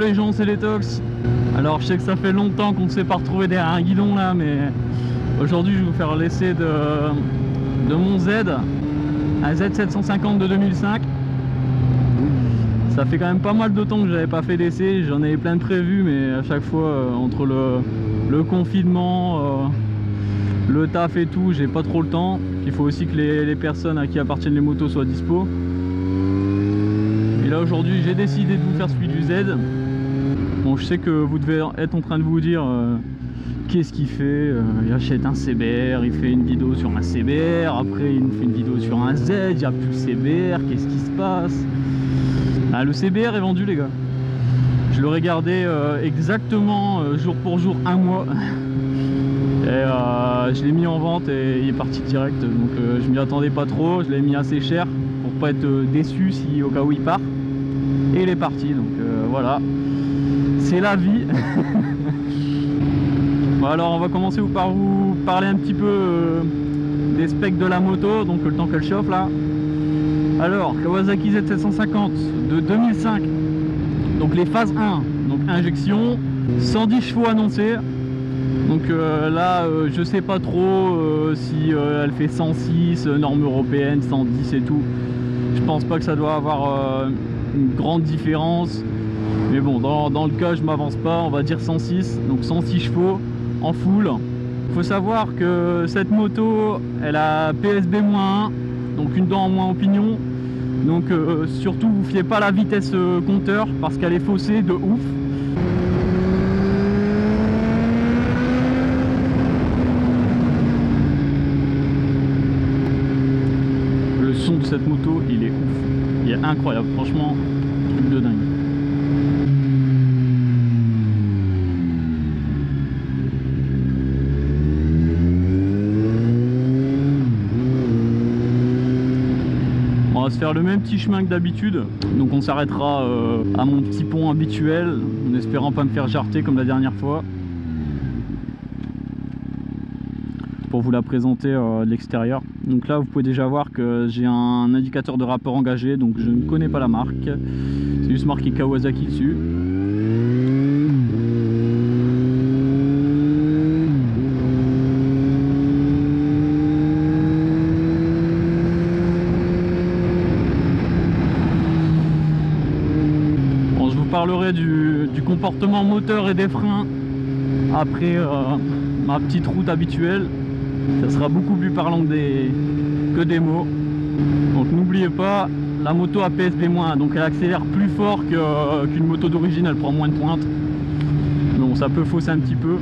les gens, c'est les Tox. Alors je sais que ça fait longtemps qu'on ne s'est pas retrouvé derrière un guidon là, mais aujourd'hui je vais vous faire l'essai de mon Z, un Z750 de 2005. Ça fait quand même pas mal de temps que j'avais pas fait d'essai, j'en avais plein de prévus, mais à chaque fois entre le confinement, le taf et tout, j'ai pas trop le temps. Il faut aussi que les personnes à qui appartiennent les motos soient dispo. Et là aujourd'hui j'ai décidé de vous faire celui du Z. Bon, je sais que vous devez être en train de vous dire qu'est-ce qu'il fait, il achète un CBR, il fait une vidéo sur un CBR, après il nous fait une vidéo sur un Z, il n'y a plus le CBR, qu'est-ce qui se passe? Ah, le CBR est vendu les gars. Je le regardais exactement jour pour jour, un mois. Et je l'ai mis en vente et il est parti direct, donc je m'y attendais pas trop, je l'ai mis assez cher pour pas être déçu si au cas où il part. Et il est parti, donc voilà, c'est la vie. Bon, alors on va commencer par vous parler un petit peu des specs de la moto, donc le temps qu'elle chauffe là. Alors Kawasaki Z750 de 2005, donc les phases 1, donc injection, 110 chevaux annoncés. Donc là je sais pas trop si elle fait 106, norme européenne, 110 et tout. Je pense pas que ça doit avoir une grande différence, mais bon, dans le cas je m'avance pas, on va dire 106, donc 106 chevaux en full. Faut savoir que cette moto elle a PSB-1, donc une dent en moins au pignon, donc surtout vous fiez pas à la vitesse compteur parce qu'elle est faussée de ouf. Le son de cette moto il est ouf, il est incroyable, franchement, truc de dingue. On va se faire le même petit chemin que d'habitude, donc on s'arrêtera à mon petit pont habituel en espérant pas me faire jarter comme la dernière fois, pour vous la présenter de l'extérieur. Donc là vous pouvez déjà voir que j'ai un indicateur de rapport engagé, donc je ne connais pas la marque, c'est juste marqué Kawasaki dessus. Bon, je vous parlerai du comportement moteur et des freins après ma petite route habituelle. Ça sera beaucoup plus parlant que des mots. Donc n'oubliez pas, la moto a PSB-, donc elle accélère plus fort qu'une moto d'origine, elle prend moins de pointe. Donc ça peut fausser un petit peu.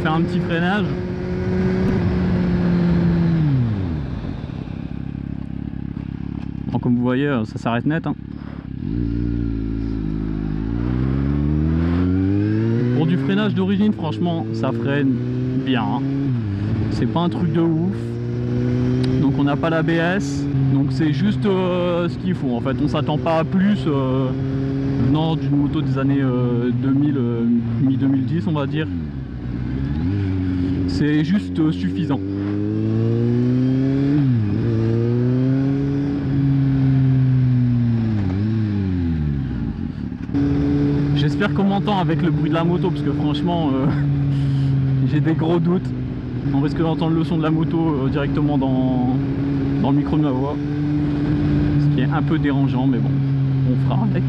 Un petit freinage. Bon, comme vous voyez, ça s'arrête net, hein. Pour du freinage d'origine, franchement, ça freine bien, hein. C'est pas un truc de ouf. Donc on n'a pas l'ABS, donc c'est juste ce qu'il faut. En fait, on s'attend pas à plus venant d'une moto des années 2000, mi-2010, on va dire. c'est juste suffisant. J'espère qu'on m'entend avec le bruit de la moto, parce que franchement j'ai des gros doutes. On risque d'entendre le son de la moto directement dans le micro de ma voix, ce qui est un peu dérangeant, mais bon, on fera avec.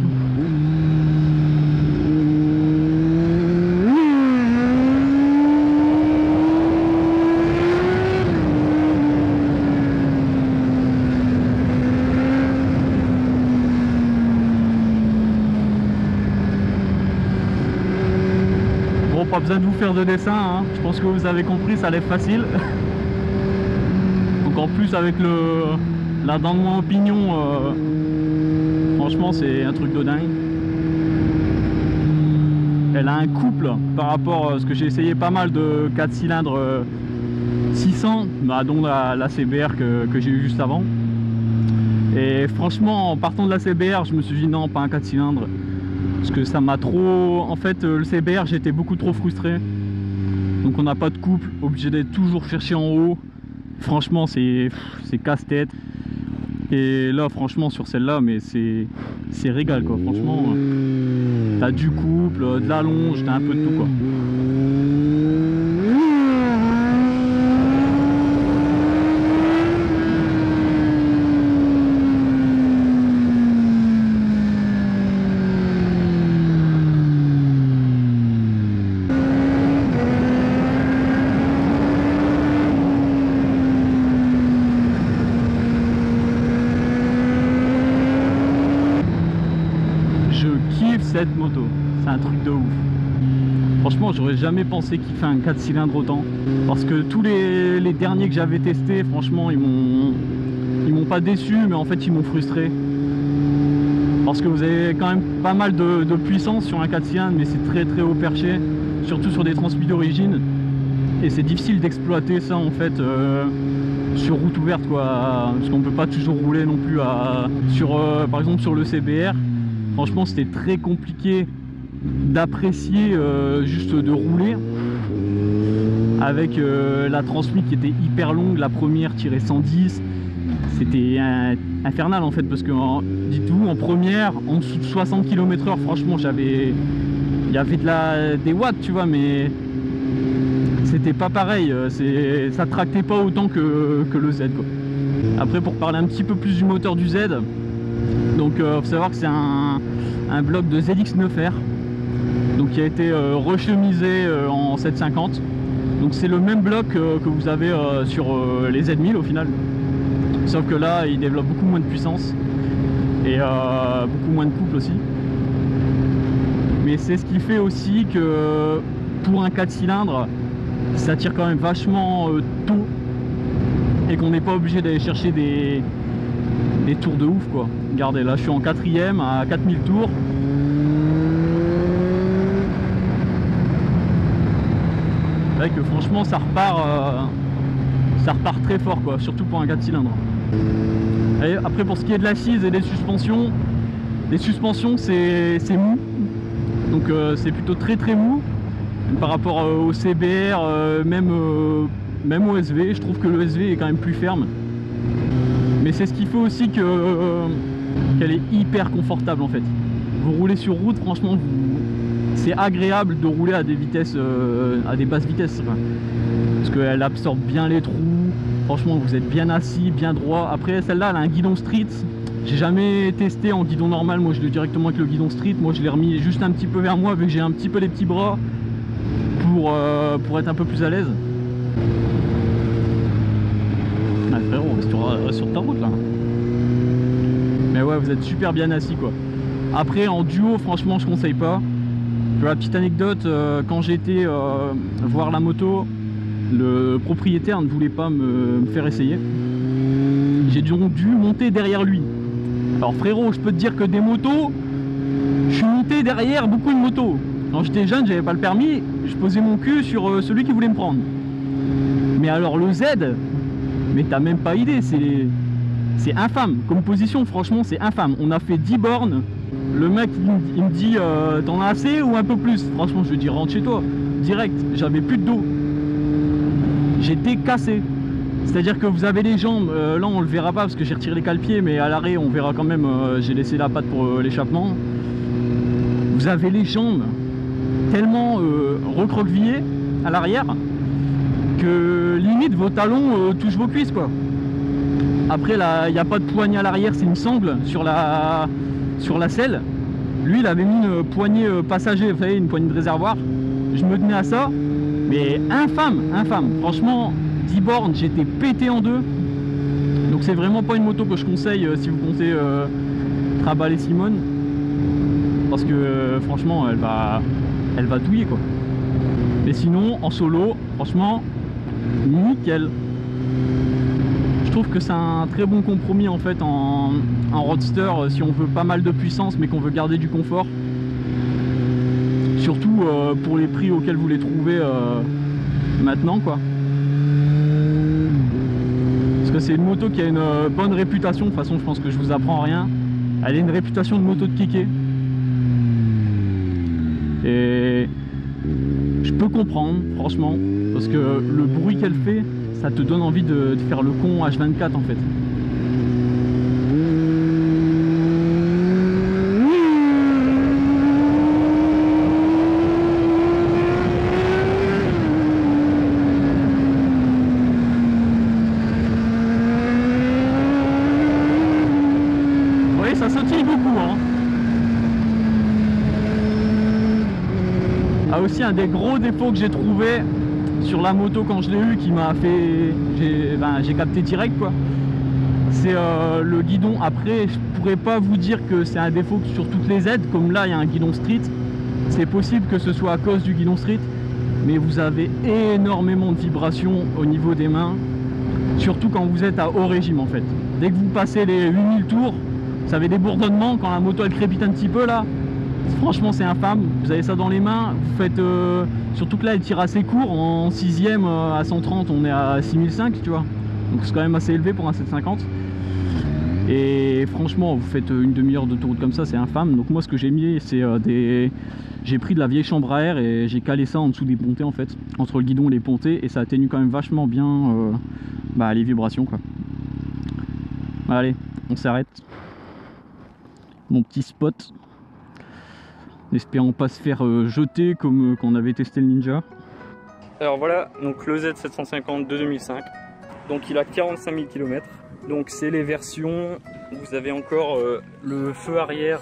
Bon, pas besoin de vous faire de dessin, hein. Je pense que vous avez compris, ça allait facile. Donc en plus avec la dans mon opinion, franchement c'est un truc de dingue. Elle a un couple par rapport à ce que j'ai essayé pas mal de 4 cylindres 600, bah, dont la CBR que j'ai eu juste avant. Et franchement, en partant de la CBR, je me suis dit non, pas un 4 cylindres. Parce que ça m'a trop... En fait, le CBR, j'étais beaucoup trop frustré. Donc on n'a pas de couple, obligé d'être toujours cherché en haut. Franchement, c'est casse-tête. Et là, franchement, sur celle-là, mais c'est régal, quoi. Franchement, t'as du couple, de la longe, t'as un peu de tout, quoi. Cette moto, c'est un truc de ouf. Franchement, j'aurais jamais pensé qu'il fait un 4 cylindres autant, parce que tous les derniers que j'avais testés, franchement, ils m'ont pas déçu, mais en fait ils m'ont frustré, parce que vous avez quand même pas mal de puissance sur un 4 cylindres, mais c'est très haut perché, surtout sur des transmis d'origine, et c'est difficile d'exploiter ça en fait sur route ouverte, quoi, parce qu'on peut pas toujours rouler non plus par exemple sur le CBR. Franchement, c'était très compliqué d'apprécier, juste de rouler avec la transmis qui était hyper longue. La première tirait 110, c'était infernal en fait, parce que dites-vous, en première, en dessous de 60 km/h, franchement, il y avait des watts, tu vois, mais c'était pas pareil, ça tractait pas autant que le Z, quoi. Après, pour parler un petit peu plus du moteur du Z, donc faut savoir que c'est un bloc de ZX9R, donc qui a été rechemisé en 750. Donc c'est le même bloc que vous avez sur les Z1000 au final, sauf que là il développe beaucoup moins de puissance et beaucoup moins de couple aussi. Mais c'est ce qui fait aussi que pour un 4 cylindres ça tire quand même vachement tôt, et qu'on n'est pas obligé d'aller chercher des tours de ouf, quoi. Regardez, là je suis en 4ème à 4000 tours. Là que franchement ça repart très fort, quoi, surtout pour un 4 cylindres. Et après, pour ce qui est de l'assise et des suspensions, les suspensions c'est mou, donc c'est plutôt très mou par rapport au CBR, même au SV. Je trouve que le SV est quand même plus ferme. Mais c'est ce qui fait aussi qu'elle est hyper confortable en fait. Vous roulez sur route, franchement, c'est agréable de rouler à des vitesses, à des basses vitesses, enfin, parce qu'elle absorbe bien les trous. Franchement, vous êtes bien assis, bien droit. Après, celle-là, elle a un guidon street. J'ai jamais testé en guidon normal. Moi, je l'ai directement avec le guidon street. Moi, je l'ai remis juste un petit peu vers moi, vu que j'ai un petit peu les petits bras pour être un peu plus à l'aise. Ah, frérot, reste sur ta route là. Mais ouais, vous êtes super bien assis, quoi. Après, en duo, franchement, je conseille pas. Pour la petite anecdote, quand j'étais voir la moto, le propriétaire ne voulait pas me faire essayer. J'ai donc dû monter derrière lui. Alors frérot, je peux te dire que des motos, je suis monté derrière beaucoup de motos. Quand j'étais jeune, j'avais pas le permis, je posais mon cul sur celui qui voulait me prendre. Mais alors le Z, mais t'as même pas idée, c'est infâme. Comme position, franchement, c'est infâme. On a fait 10 bornes. Le mec, il me dit, t'en as assez ou un peu plus? Franchement, je lui dis, rentre chez toi. Direct, j'avais plus de dos. j'étais cassé. C'est-à-dire que vous avez les jambes, là on le verra pas parce que j'ai retiré les cale-pieds, mais à l'arrêt on verra quand même, j'ai laissé la patte pour l'échappement. Vous avez les jambes tellement recroquevillées à l'arrière que limite vos talons touchent vos cuisses quoi. Après là, il n'y a pas de poignée à l'arrière, c'est une sangle sur la selle. Lui il avait mis une poignée passager, vous savez, une poignée de réservoir. Je me tenais à ça, mais infâme, infâme. Franchement, 10 bornes, j'étais pété en deux. Donc c'est vraiment pas une moto que je conseille si vous comptez traballer Simone. Parce que franchement, elle va douiller quoi. Mais sinon, en solo, franchement, nickel. Je trouve que c'est un très bon compromis en fait en roadster si on veut pas mal de puissance mais qu'on veut garder du confort. Surtout pour les prix auxquels vous les trouvez maintenant quoi. Parce que c'est une moto qui a une bonne réputation. De toute façon je pense que je vous apprends rien. Elle a une réputation de moto de kéké. Et je peux comprendre franchement. Parce que le bruit qu'elle fait, ça te donne envie de faire le con H24 en fait. Oui, ça sautille beaucoup hein. Ah, aussi un des gros défauts que j'ai trouvé sur la moto quand je l'ai eu qui m'a fait, j'ai capté direct quoi, c'est le guidon. Après je pourrais pas vous dire que c'est un défaut sur toutes les aides, comme là il y a un guidon street, c'est possible que ce soit à cause du guidon street, mais vous avez énormément de vibrations au niveau des mains, surtout quand vous êtes à haut régime en fait. Dès que vous passez les 8000 tours, vous avez des bourdonnements quand la moto elle crépite un petit peu là. Franchement c'est infâme, vous avez ça dans les mains, vous faites surtout que là elle tire assez court, en 6ème à 130 on est à 6005 tu vois, donc c'est quand même assez élevé pour un 750 et franchement vous faites une demi-heure d'autoroute comme ça, c'est infâme. Donc moi ce que j'ai mis c'est j'ai pris de la vieille chambre à air et j'ai calé ça en dessous des pontées en fait, entre le guidon et les pontées, et ça atténue quand même vachement bien les vibrations quoi. Allez, on s'arrête, mon petit spot. Espérons pas se faire jeter comme quand on avait testé le Ninja. Alors voilà, donc le Z750 de 2005. Donc il a 45 000 km. Donc c'est les versions, vous avez encore le feu arrière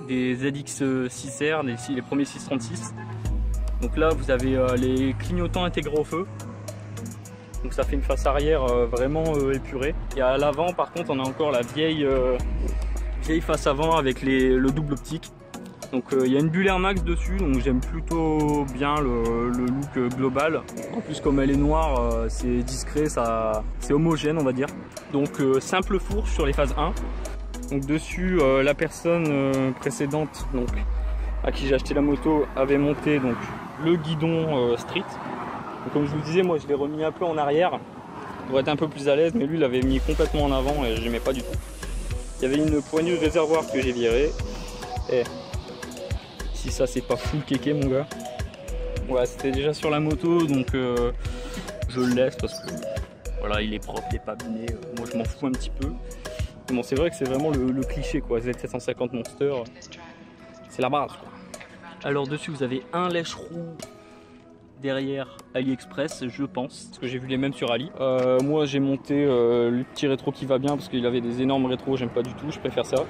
des ZX6R, les premiers 636. Donc là vous avez les clignotants intégrés au feu. Donc ça fait une face arrière vraiment épurée. Et à l'avant par contre on a encore la vieille face avant avec le double optique. Donc il y a une bulle Air Max dessus, donc j'aime plutôt bien le look global. En plus comme elle est noire, c'est discret, c'est homogène on va dire. Donc simple fourche sur les phases 1. Donc dessus la personne précédente donc, à qui j'ai acheté la moto avait monté donc, le guidon street. Donc, comme je vous disais, moi je l'ai remis un peu en arrière pour être un peu plus à l'aise, mais lui il l'avait mis complètement en avant et j'aimais pas du tout. Il y avait une poignée de réservoir que j'ai virée. Et si ça c'est pas full kéké mon gars. Ouais, c'était déjà sur la moto donc je le laisse parce que voilà, il est propre, il est pas abîmé. Moi je m'en fous un petit peu. Mais bon, c'est vrai que c'est vraiment le cliché quoi. Z750 Monster, c'est la base quoi. Alors dessus vous avez un lèche-roue derrière AliExpress je pense, parce que j'ai vu les mêmes sur Ali. Moi j'ai monté le petit rétro qui va bien parce qu'il avait des énormes rétros, j'aime pas du tout, je préfère ça.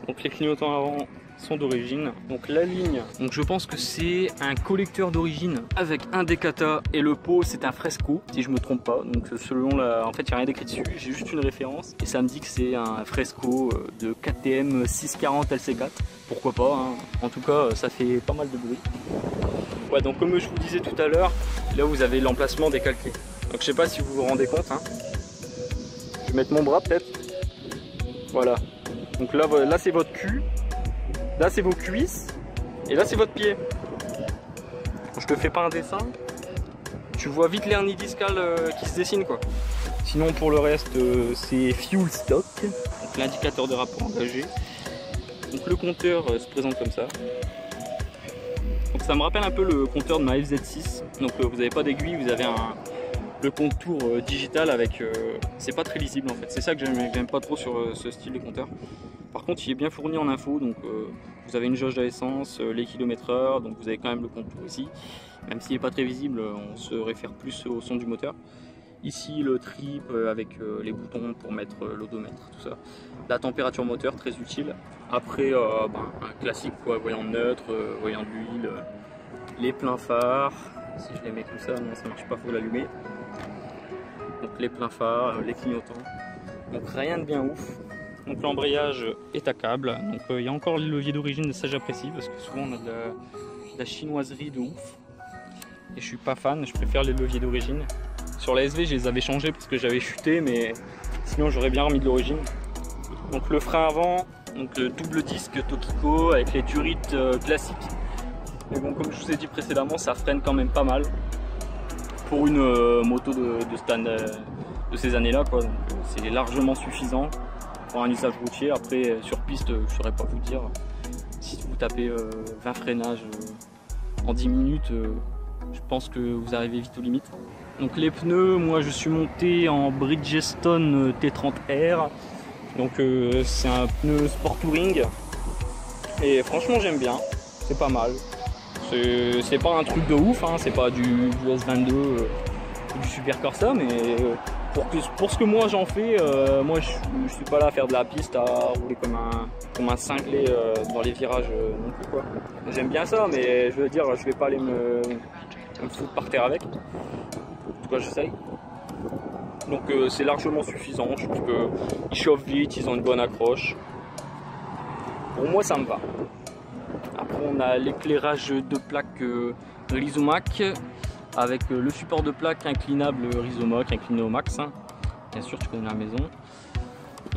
Donc les clignotants avant sont d'origine. Donc la ligne, donc je pense que c'est un collecteur d'origine avec un Decata et le pot c'est un Fresco si je me trompe pas. Donc selon la, en fait il n'y a rien d'écrit dessus, j'ai juste une référence et ça me dit que c'est un Fresco de KTM 640 LC4. Pourquoi pas hein. En tout cas ça fait pas mal de bruit. Ouais, donc comme je vous disais tout à l'heure, là vous avez l'emplacement décalqué. Donc je sais pas si vous vous rendez compte hein. Je vais mettre mon bras peut-être. Voilà. Donc là c'est votre cul. Là c'est vos cuisses et là c'est votre pied. Je te fais pas un dessin, tu vois vite l'hernie discale qui se dessine quoi. Sinon pour le reste c'est fuel stock, donc l'indicateur de rapport engagé. Donc le compteur se présente comme ça. Donc ça me rappelle un peu le compteur de ma FZ6. Donc vous n'avez pas d'aiguille, vous avez le contour digital avec... c'est pas très lisible en fait, c'est ça que j'aime pas trop sur ce style de compteur. Par contre il est bien fourni en info, donc vous avez une jauge d'essence, les kilomètres/heure, donc vous avez quand même le contour ici. Même s'il n'est pas très visible, on se réfère plus au son du moteur. Ici le trip avec les boutons pour mettre l'odomètre, tout ça. La température moteur, très utile. Après, un classique quoi, voyant neutre, voyant de l'huile, les pleins phares. Si je les mets comme ça, non ça marche pas, faut l'allumer. Donc les pleins phares, les clignotants. Donc rien de bien ouf. Donc l'embrayage est à câble. Donc il y a encore les leviers d'origine, ça j'apprécie parce que souvent on a de la chinoiserie de ouf. Et je suis pas fan, je préfère les leviers d'origine. Sur la SV, je les avais changés parce que j'avais chuté, mais sinon j'aurais bien remis de l'origine. Donc le frein avant, donc le double disque Tokiko avec les turites classiques. Mais bon, comme je vous ai dit précédemment, ça freine quand même pas mal pour une moto de ces années-là, quoi. Donc c'est largement suffisant pour un usage routier. Après, sur piste, je ne saurais pas vous dire. Si vous tapez 20 freinages en 10 minutes, je pense que vous arrivez vite aux limites. Donc les pneus, moi je suis monté en Bridgestone T30R. Donc c'est un pneu Sport Touring. Et franchement j'aime bien, c'est pas mal. C'est pas un truc de ouf, hein, c'est pas du S22 du Super Corsa, mais pour ce que moi j'en fais, moi je suis pas là à faire de la piste, à rouler comme un cinglé dans les virages non plus quoi. J'aime bien ça, mais je veux dire, je vais pas aller me foutre par terre avec. En tout cas j'essaye. Donc c'est largement suffisant, je trouve qu'ils chauffent vite, ils ont une bonne accroche. Pour moi ça me va. Après on a l'éclairage de plaque Rizomac avec le support de plaque inclinable Rizomac, incliné au max. Hein. Bien sûr tu connais la maison.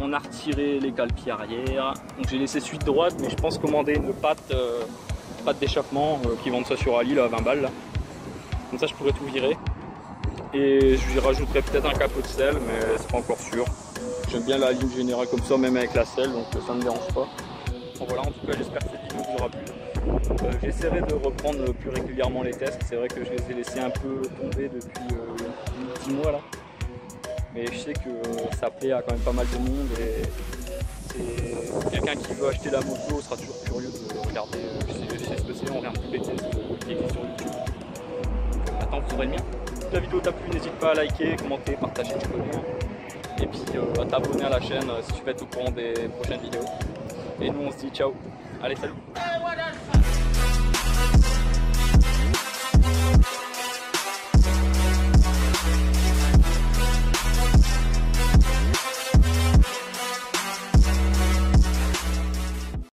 On a retiré les cale-pieds arrière. Donc j'ai laissé suite droite, mais je pense commander une patte d'échappement qui vendent ça sur Ali là, à 20 balles. Là. Comme ça je pourrais tout virer. Et je lui rajouterai peut-être un capot de selle, mais c'est pas encore sûr. J'aime bien la ligne générale comme ça, même avec la selle, donc ça ne me dérange pas. Bon, voilà, en tout cas j'espère que cette vidéo vous aura plu. J'essaierai de reprendre plus régulièrement les tests. C'est vrai que je les ai laissés un peu tomber depuis 10 mois là. Mais je sais que ça plaît à quand même pas mal de monde et c'est quelqu'un qui veut acheter la moto sera toujours curieux de regarder. Je sais ce que c'est, on regarde tous les tests qui existent sur YouTube. Donc, maintenant vous aurez le mien. Si la vidéo t'a plu, n'hésite pas à liker, commenter, partager, tu connais. Et puis à t'abonner à la chaîne si tu veux être au courant des prochaines vidéos. Et nous on se dit ciao. Allez salut.